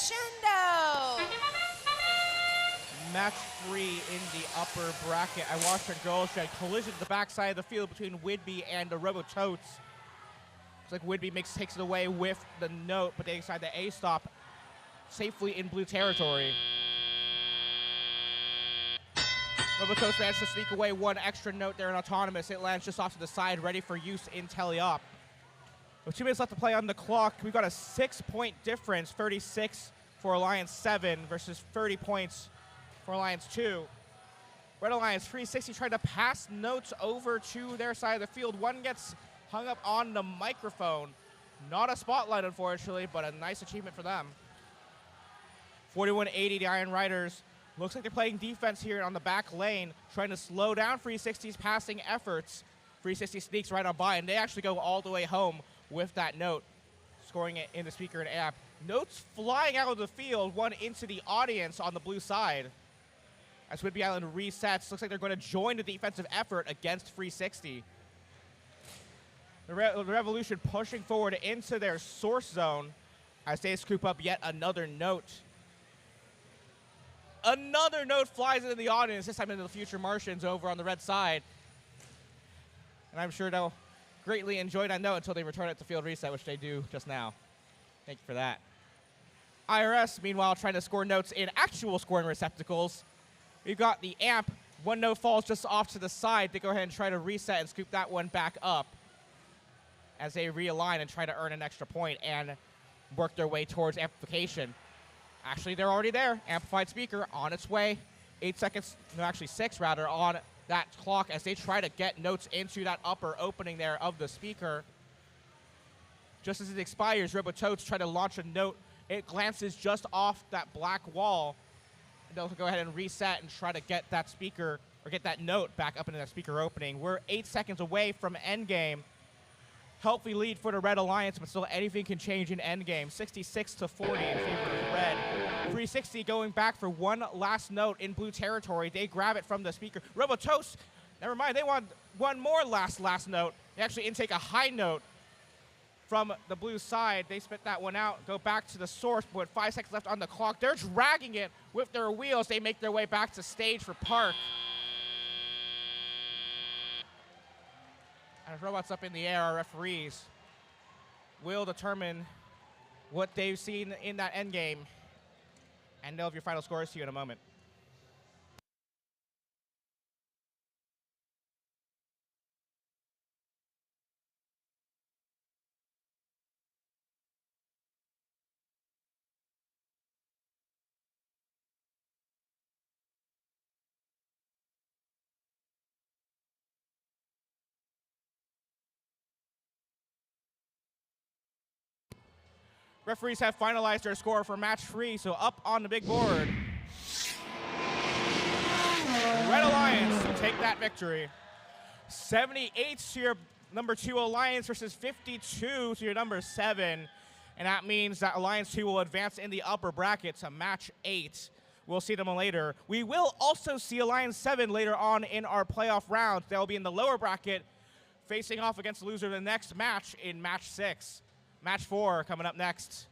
crescendo. Match 3 in the upper bracket. I watched our Girls Gen collision to the backside of the field between Whidbey and the Robo Totes. Looks like Whidbey takes it away with the note, but they decide the A stop safely in blue territory. Robo Totes managed to sneak away one extra note there in autonomous. It lands just off to the side, ready for use in teleop. With 2 minutes left to play on the clock, we've got a 6-point difference, 36 for Alliance 7 versus 30 points for Alliance 2. Red Alliance 360 trying to pass notes over to their side of the field. One gets hung up on the microphone. Not a spotlight, unfortunately, but a nice achievement for them. 4180, the Iron Riders. Looks like they're playing defense here on the back lane, trying to slow down 360's passing efforts. 360 sneaks right on by, and they actually go all the way home with that note, scoring it in the speaker and amp. Notes flying out of the field, one into the audience on the blue side. As Whidbey Island resets, looks like they're going to join the defensive effort against 360. The Revolution pushing forward into their source zone as they scoop up yet another note. Another note flies into the audience, this time into the Future Martians over on the red side. And I'm sure they'll greatly enjoy that note until they return it to field reset, which they do just now. Thank you for that. IRS, meanwhile, trying to score notes in actual scoring receptacles. We've got the amp. One note falls just off to the side. They go ahead and try to reset and scoop that one back up as they realign and try to earn an extra point and work their way towards amplification. Actually, they're already there. Amplified speaker on its way. 8 seconds, no, actually 6 rather, on that clock as they try to get notes into that upper opening there of the speaker. Just as it expires, Robototes try to launch a note. It glances just off that black wall. And they'll go ahead and reset and try to get that speaker, or get that note back up into that speaker opening. We're 8 seconds away from endgame. Healthy lead for the Red Alliance, but still anything can change in endgame. 66-40 in favor of Red. 360 going back for one last note in blue territory. They grab it from the speaker. Robotoast, never mind, they want one more last note. They actually intake a high note from the blue side. They spit that one out, go back to the source, but with 5 seconds left on the clock, they're dragging it with their wheels. They make their way back to stage for Park. As robots up in the air, our referees will determine what they've seen in that endgame, and they'll have your final scores to you in a moment. Referees have finalized their score for match 3, so up on the big board. Red Alliance take that victory. 78 to your number 2 Alliance versus 52 to your number 7. And that means that Alliance 2 will advance in the upper bracket to match 8. We'll see them later. We will also see Alliance 7 later on in our playoff round. They'll be in the lower bracket, facing off against the loser of the next match in match 6. Match 4 coming up next.